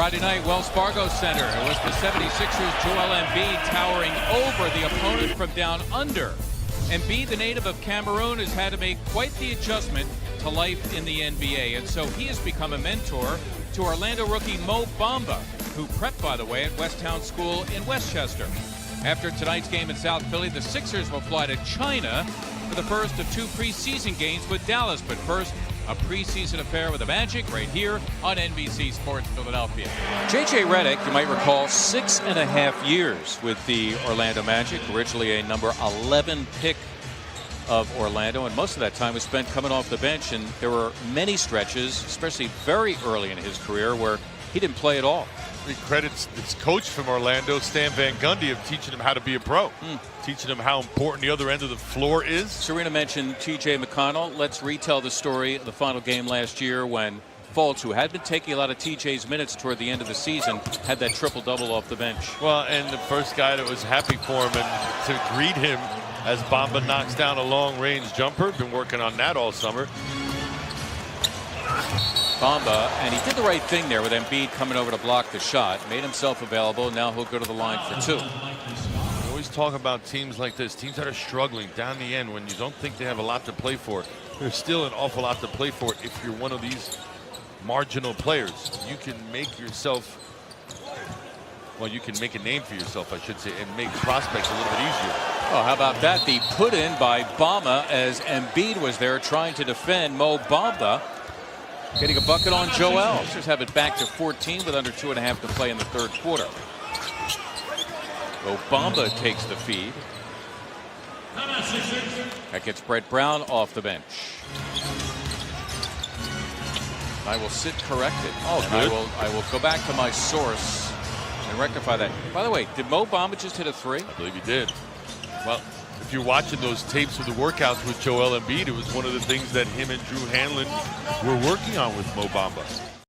Friday night, Wells Fargo Center. It was the 76ers' Joel Embiid towering over the opponent from down under. Embiid, the native of Cameroon, has had to make quite the adjustment to life in the NBA, and so he has become a mentor to Orlando rookie Mo Bamba, who prepped, by the way, at Westtown School in Westchester. After tonight's game in South Philly, the Sixers will fly to China for the first of two preseason games with Dallas. But first, a preseason affair with the Magic right here on NBC Sports Philadelphia. J.J. Redick, you might recall, 6.5 years with the Orlando Magic, originally a number 11 pick of Orlando, and most of that time was spent coming off the bench, and there were many stretches, especially very early in his career, where he didn't play at all. He credits his coach from Orlando, Stan Van Gundy, of teaching him how to be a pro, teaching him how important the other end of the floor is. Serena mentioned T.J. McConnell. Let's retell the story of the final game last year when Fultz, who had been taking a lot of T.J.'s minutes toward the end of the season, had that triple-double off the bench. Well, and the first guy that was happy for him and to greet him as Bamba knocks down a long-range jumper. Been working on that all summer. Bamba, and he did the right thing there with Embiid coming over to block the shot, made himself available. Now he'll go to the line for two. We always talk about teams like this, teams that are struggling down the end when you don't think they have a lot to play for. There's still an awful lot to play for if you're one of these marginal players. You can make yourself, well, you can make a name for yourself, I should say, and make prospects a little bit easier. Oh, how about that? The put in by Bamba as Embiid was there trying to defend Mo Bamba. Getting a bucket on Joel. Sixers have it back to 14 with under 2.5 to play in the third quarter. Bamba takes the feed. That gets Brett Brown off the bench. I will sit corrected. Oh, I will go back to my source and rectify that. By the way, did Mo Bamba just hit a three? I believe he did. Well, if you're watching those tapes of the workouts with Joel Embiid, it was one of the things that him and Drew Hanlon were working on with Mo Bamba.